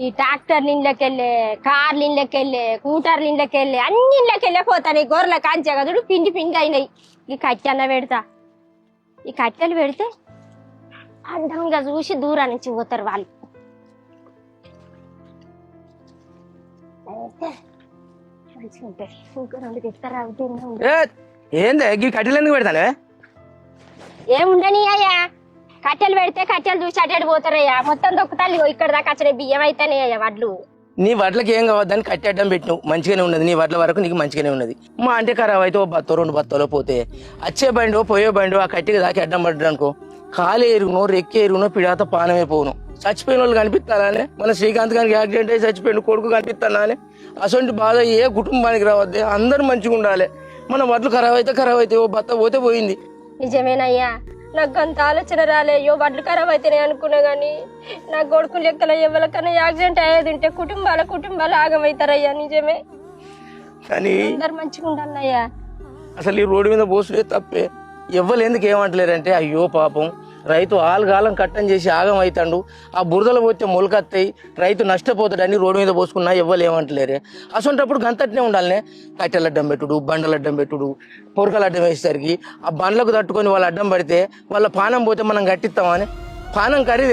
ఈ ట్రాక్టర్ ఇండ్లకెళ్ళే, కార్లు ఇండ్లకెళ్ళే, కూటర్లు ఇండ్లకెళ్ళే, అన్ని ఇండ్లకెళ్ళే పోతాయి. గొర్రెల కాంచే కదుడు పిండి పిండి అయినాయి. ఈ కట్టె అన్న పెడతా. ఈ కట్టెలు పెడితే అందంగా చూసి దూరం నుంచి పోతారు వాళ్ళు. మంచిగా ఉంటుంది. ఇంకా 2 తెస్తారా? ఏంది ఈ కట్టెలు ఎందుకు పెడతానే? ఏముండని అయ్యా, కట్టెలు పెడితే కట్టెలు చూసి అటు పోతారయ్యా. మొత్తం దొక్కుతారు. ఇక్కడ దాకా వచ్చిన బియ్యం అయితేనే అయ్యా వడ్లు. నీ వడ్లకి ఏం కావద్దని కట్టి అడ్డం పెట్టినావు, మంచిగానే ఉన్నది. నీ వడ్ల వరకు నీకు మంచిగానే ఉన్నది. మా అంటే ఖరాబ్ అయితే ఓ బత్తో 2 బత్తాలో పోతే వచ్చే బండి పోయే బండి ఆ కట్టికి దాకి అడ్డం పడ్డాడు అనుకో, కాలు ఎరుగునో రెక్కి ఎరుగునో పిడాత పానమే పోను. చచ్చిపోయిన వాళ్ళు కనిపిస్తానే. మన శ్రీకాంత్ గారికి యాక్సిడెంట్ అయ్యి చచ్చిపోయిన కొడుకు కనిపిస్తానే. అసలు బాధ ఏ కుటుంబానికి రావద్దే. అందరూ మంచిగా ఉండాలి. మన వడ్లు ఖరాబ్ అయితే ఓ బత్త పోతే పోయింది. నిజమేనయ్యా, నాకు అంత ఆలోచన రాలే. అయ్యో వడ్లు ఖరాబ్ అయితేనే అనుకున్నా గానీ నా కొడుకు లెక్కల ఎవరికైనా యాక్సిడెంట్ అయ్యేది ఉంటే కుటుంబాలు ఆగమవుతారయ్యా. నిజమే, కానీ అందరు మంచిగా ఉండాలయ్యా. అసలు ఈ రోడ్డు మీద పోసుడే తప్పే. ఎవ్వరు ఎందుకు ఏమంటలేరంటే అయ్యో పాపం రైతు ఆలుగాలం కట్టం చేసి ఆగం అవుతాడు, ఆ బురదలు పోతే మొలకత్తాయి, రైతు నష్టపోతాడని రోడ్డు మీద పోసుకున్నా ఎవ్వరు ఏమంటలేరే. అసొంటప్పుడు గంతట్నే ఉండాలనే. కట్టెలు అడ్డం పెట్టుడు, బండలు అడ్డం పెట్టుడు, పొరకలు అడ్డం వేసేసరికి ఆ బండ్లకు తట్టుకొని వాళ్ళు అడ్డం పడితే వాళ్ళ పానం పోతే మనం కట్టిస్తామని. పానం ఖరీదే.